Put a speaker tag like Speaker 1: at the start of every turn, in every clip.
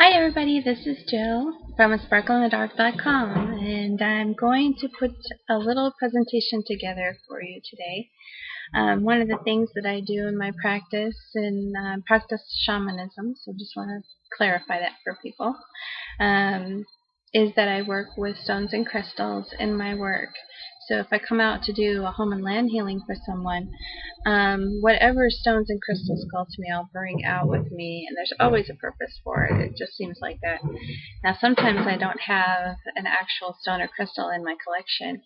Speaker 1: Hi everybody, this is Jill from asparkleinthdark.com, and I'm going to put a little presentation together for you today. One of the things that I do in my practice practice shamanism, so just want to clarify that for people, is that I work with stones and crystals in my work. So if I come out to do a home and land healing for someone, whatever stones and crystals call to me, I'll bring out with me, and there's always a purpose for it. It just seems like that. Now, sometimes I don't have an actual stone or crystal in my collection,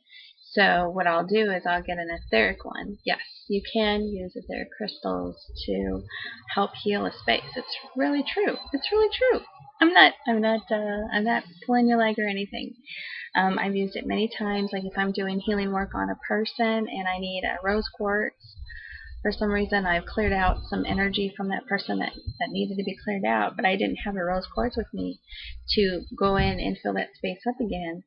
Speaker 1: so what I'll do is I'll get an etheric one. Yes, you can use etheric crystals to help heal a space. It's really true. It's really true. I'm not pulling your leg or anything. I've used it many times, like if I'm doing healing work on a person and I need a rose quartz. For some reason, I've cleared out some energy from that person that needed to be cleared out, but I didn't have a rose quartz with me to go in and fill that space up again.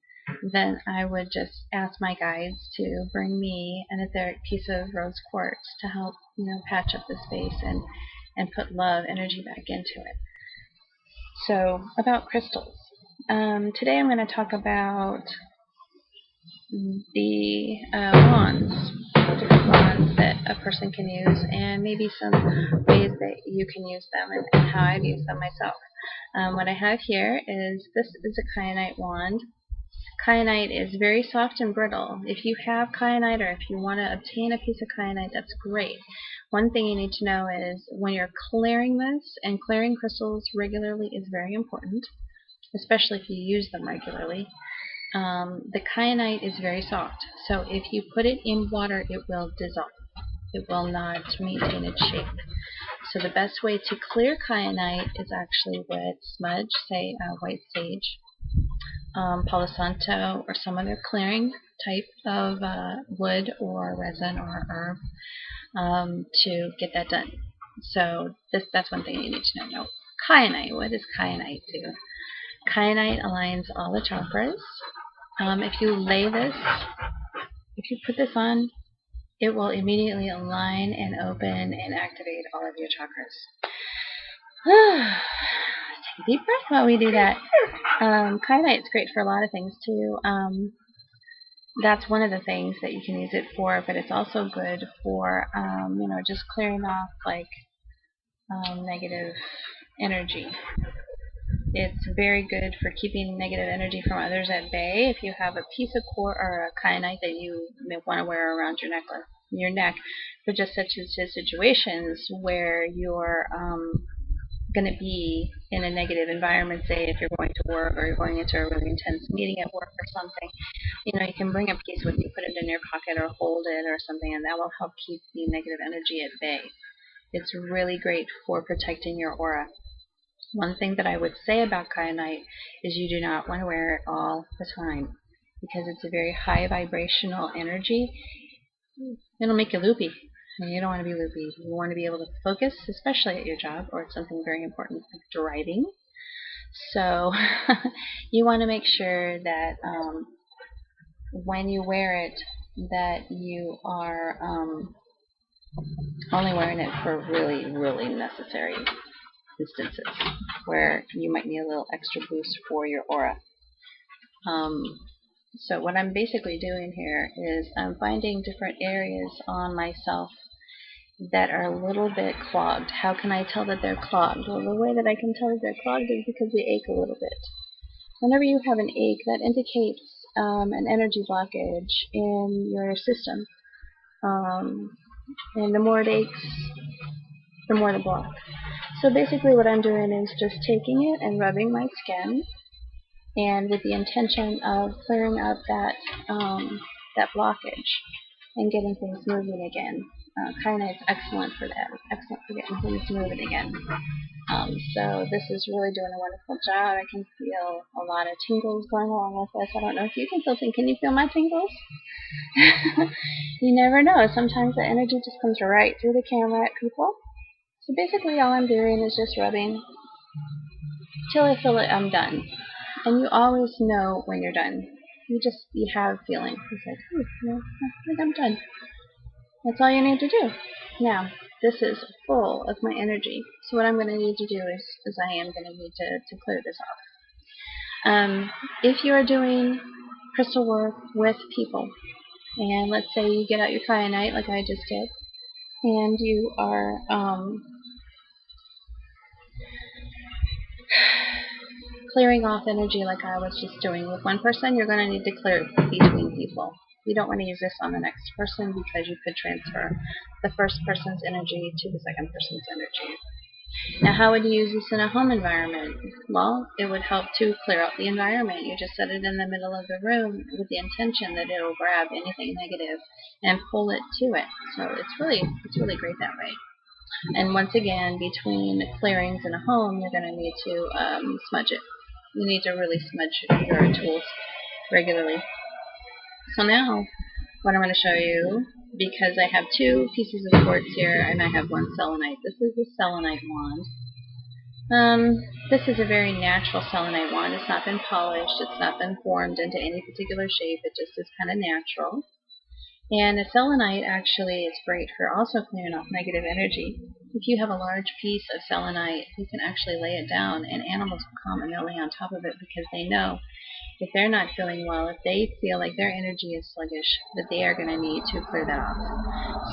Speaker 1: Then I would just ask my guides to bring me an etheric piece of rose quartz to help, patch up the space and put love energy back into it. So, about crystals. Today I'm going to talk about the different wands that a person can use, and maybe some ways that you can use them and how I've used them myself. What I have here is, this is a kyanite wand. Kyanite is very soft and brittle. If you have kyanite, or if you want to obtain a piece of kyanite, that's great. One thing you need to know is when you're clearing this, and clearing crystals regularly is very important, especially if you use them regularly. The kyanite is very soft, so if you put it in water, it will dissolve. It will not maintain its shape. So the best way to clear kyanite is actually with smudge, say white sage, Palo Santo, or some other clearing type of wood or resin or herb to get that done. So that's one thing you need to know. Kyanite, what does kyanite do? Kyanite aligns all the chakras. If you put this on, it will immediately align and open and activate all of your chakras. Take a deep breath while we do that. Kyanite is great for a lot of things too. That's one of the things that you can use it for, but it's also good for, just clearing off like negative energy. It's very good for keeping negative energy from others at bay. If you have a piece of quartz or a kyanite that you may want to wear around your neck for just such situations where you're going to be in a negative environment, say if you're going to work or you're going into a really intense meeting at work or something, you can bring a piece with you, put it in your pocket or hold it or something, and that will help keep the negative energy at bay. It's really great for protecting your aura. One thing that I would say about kyanite is you do not want to wear it all the time, because it's a very high vibrational energy. It'll make you loopy, and you don't want to be loopy. You want to be able to focus, especially at your job, or it's something very important like driving. So you want to make sure that when you wear it, that you are only wearing it for really, really necessary instances where you might need a little extra boost for your aura. So what I'm basically doing here is I'm finding different areas on myself that are a little bit clogged. How can I tell that they're clogged? Well, the way that I can tell that they're clogged is because they ache a little bit. Whenever you have an ache, that indicates an energy blockage in your system. And the more it aches, the more the block. So basically what I'm doing is just taking it and rubbing my skin, and with the intention of clearing up that blockage and getting things moving again. Kyanite is excellent for that. It's excellent for getting things moving again. So this is really doing a wonderful job. I can feel a lot of tingles going along with this. I don't know if you can still think. Can you feel my tingles? You never know. Sometimes the energy just comes right through the camera at people. So basically all I'm doing is just rubbing till I feel like I'm done. And you always know when you're done. You have a feeling. It's like, I think I'm done. That's all you need to do. Now, This is full of my energy. So what I'm going to need to do is I am going to need to clear this off. If you are doing crystal work with people, and let's say you get out your kyanite like I just did, and you are clearing off energy like I was just doing with one person, you're going to need to clear it between people. You don't want to use this on the next person because you could transfer the first person's energy to the second person's energy. Now, how would you use this in a home environment? Well, it would help to clear out the environment. You just set it in the middle of the room with the intention that it will grab anything negative and pull it to it. So it's really great that way. And once again, between clearings in a home, you're going to need to smudge it. You need to really smudge your tools regularly. So now, what I'm going to show you, because I have two pieces of quartz here and I have one selenite. This is the selenite wand. This is a very natural selenite wand. It's not been polished. It's not been formed into any particular shape. It just is kind of natural. And a selenite actually is great for also clearing off negative energy. If you have a large piece of selenite, you can actually lay it down and animals will come and they'll lay on top of it because they know if they're not feeling well, if they feel like their energy is sluggish, that they are going to need to clear that off.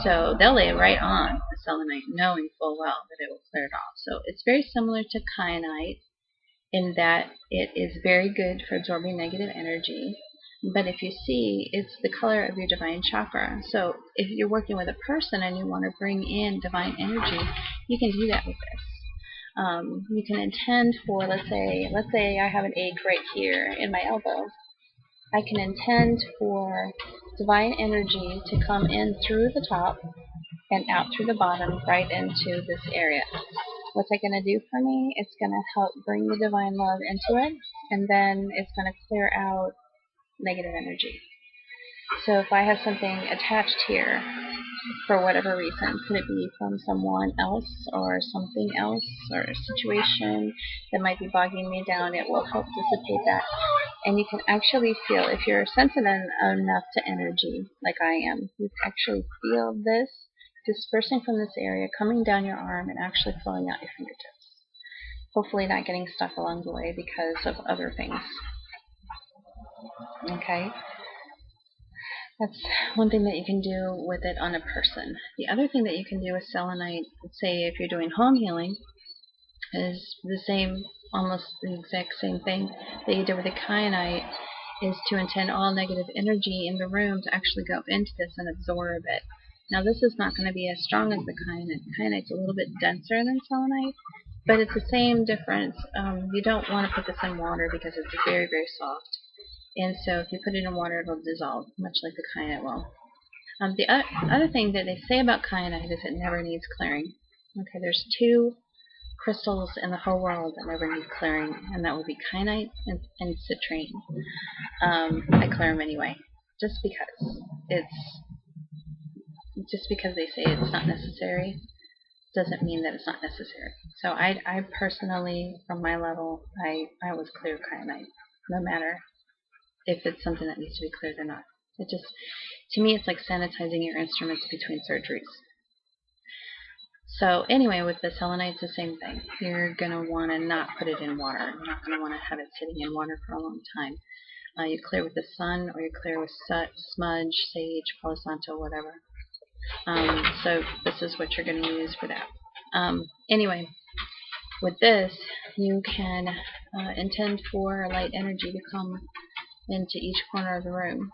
Speaker 1: So they'll lay right on the selenite knowing full well that it will clear it off. So it's very similar to kyanite in that it is very good for absorbing negative energy. But if you see, it's the color of your divine chakra. So if you're working with a person and you want to bring in divine energy, you can do that with this. You can intend for, let's say I have an ache right here in my elbow. I can intend for divine energy to come in through the top and out through the bottom right into this area. What's that going to do for me? It's going to help bring the divine love into it, and then it's going to clear out negative energy. So if I have something attached here, for whatever reason, could it be from someone else or something else or a situation that might be bogging me down, it will help dissipate that. And you can actually feel, if you're sensitive enough to energy, like I am, you can actually feel this dispersing from this area, coming down your arm and actually flowing out your fingertips. Hopefully not getting stuck along the way because of other things. Okay? That's one thing that you can do with it on a person. The other thing that you can do with selenite, say if you're doing home healing, is the same, almost the exact same thing that you did with the kyanite, is to intend all negative energy in the room to actually go into this and absorb it. Now this is not going to be as strong as the kyanite. Kyanite's a little bit denser than selenite, but it's the same difference. You don't want to put this in water because it's very, very soft. And so if you put it in water, it'll dissolve, much like the kyanite will. The other thing that they say about kyanite is it never needs clearing. Okay, there's two crystals in the whole world that never need clearing, and that would be kyanite and citrine. I clear them anyway, just because they say it's not necessary doesn't mean that it's not necessary. So I personally, from my level, I always clear kyanite, no matter if it's something that needs to be cleared or not. It just, to me, it's like sanitizing your instruments between surgeries. So anyway, with the selenite, it's the same thing. You're going to want to not put it in water. You're not going to want to have it sitting in water for a long time. You clear with the sun, or you clear with smudge, sage, palo santo, whatever. So this is what you're going to use for that. Anyway, with this, you can intend for light energy to come into each corner of the room.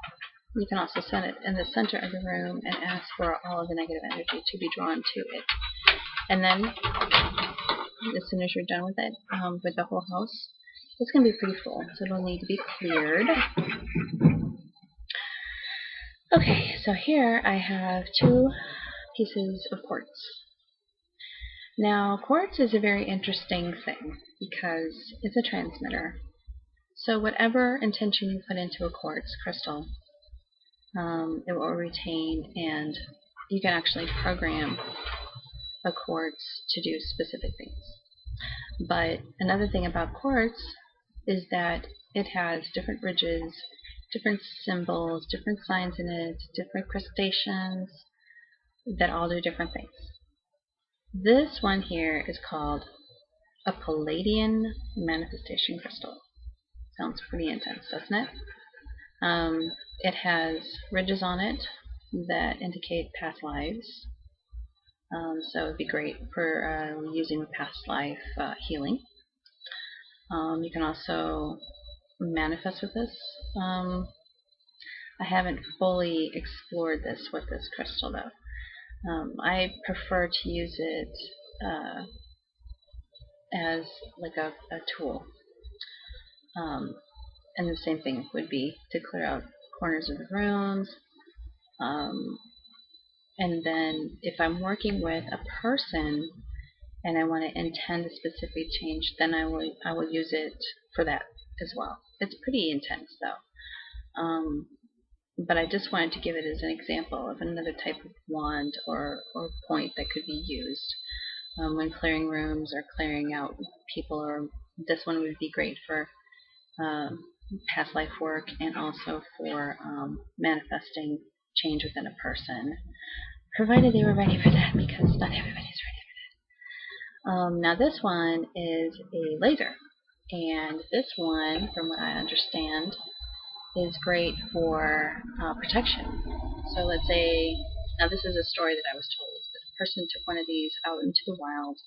Speaker 1: You can also set it in the center of the room and ask for all of the negative energy to be drawn to it. And then, as soon as you're done with it, with the whole house, it's going to be pretty full, so it'll need to be cleared. Okay, so here I have two pieces of quartz. Now, quartz is a very interesting thing because it's a transmitter. So whatever intention you put into a quartz crystal, it will retain, and you can actually program a quartz to do specific things. But another thing about quartz is that it has different ridges, different symbols, different signs in it, different crustaceans that all do different things. This one here is called a Palladian manifestation crystal. Sounds pretty intense, doesn't it? It has ridges on it that indicate past lives. So it'd be great for using past life healing. You can also manifest with this. I haven't fully explored this with this crystal though. I prefer to use it as like a tool. And the same thing would be to clear out corners of the rooms. And then if I'm working with a person and I want to intend a specific change, then I will use it for that as well. It's pretty intense though. But I just wanted to give it as an example of another type of wand or point that could be used when clearing rooms or clearing out people. Or this one would be great for past life work and also for manifesting change within a person, provided they were ready for that, because not everybody's ready for that. Now this one is a laser, and this one, from what I understand, is great for protection. So let's say, now this is a story that I was told, that a person took one of these out into the wild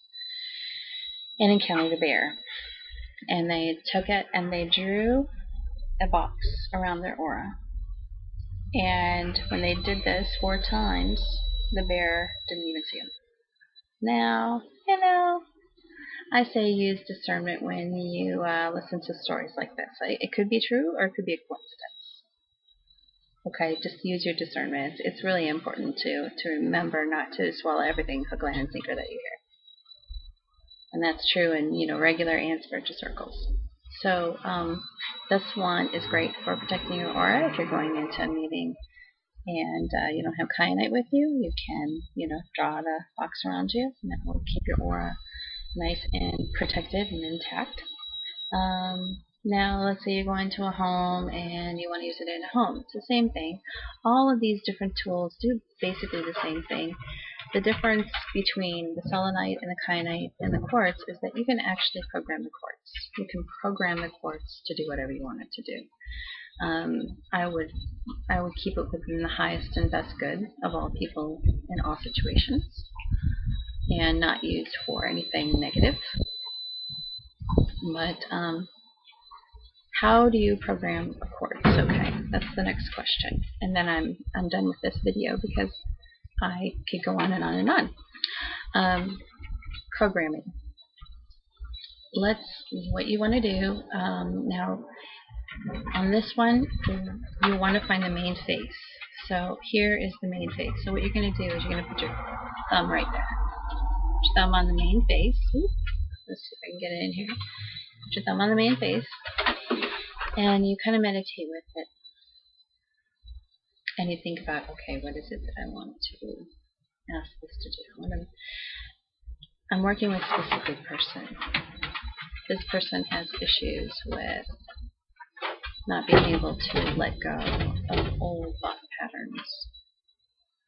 Speaker 1: and encountered a bear. And they took it and they drew a box around their aura. And when they did this 4 times, the bear didn't even see them. Now, I say use discernment when you listen to stories like this. It could be true or it could be a coincidence. Okay, just use your discernment. It's really important to remember not to swallow everything hook, line, and sinker that you hear. And that's true in regular and spiritual circles. So this one is great for protecting your aura. If you're going into a meeting and you don't have kyanite with you, you can draw the box around you, and that will keep your aura nice and protected and intact. Now let's say you're going to a home and you want to use it in a home. It's the same thing. All of these different tools do basically the same thing. The difference between the selenite and the kyanite and the quartz is that you can actually program the quartz. You can program the quartz to do whatever you want it to do. I would keep it within the highest and best good of all people in all situations, and not used for anything negative. But how do you program a quartz? Okay, that's the next question. And then I'm done with this video because I could go on and on and on. Programming. What you want to do now on this one, you want to find the main face. So here is the main face. So what you're going to do is you're going to put your thumb right there. Put your thumb on the main face. Let's see if I can get it in here. Put your thumb on the main face, and you kind of meditate with it. And you think about, okay, what is it that I want to ask this to do? I'm working with a specific person. This person has issues with not being able to let go of old thought patterns.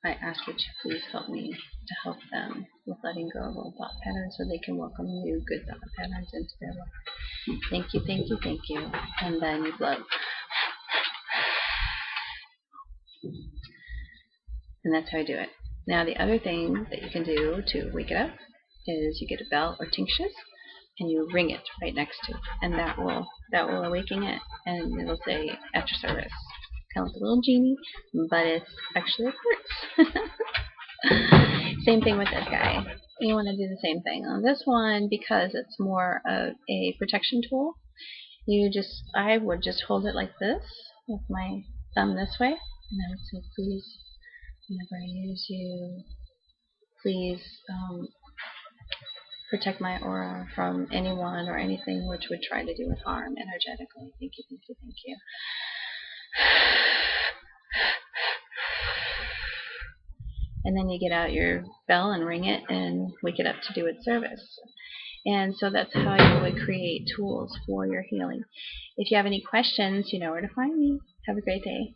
Speaker 1: I ask you to please help me to help them with letting go of old thought patterns so they can welcome new good thought patterns into their life. Thank you, thank you, thank you. And then you blow. And that's how I do it. Now the other thing that you can do to wake it up is you get a bell or tinctures and you ring it right next to it, and that will awaken it, and it'll say at your service. Kind of like a little genie, but it's actually a quartz. Same thing with this guy. You want to do the same thing on this one because it's more of a protection tool. I would just hold it like this with my thumb this way, and I would say, please, whenever I use you, please protect my aura from anyone or anything which would try to do with harm energetically. Thank you, thank you, thank you. And then you get out your bell and ring it and wake it up to do its service. And so that's how you would create tools for your healing. If you have any questions, you know where to find me. Have a great day.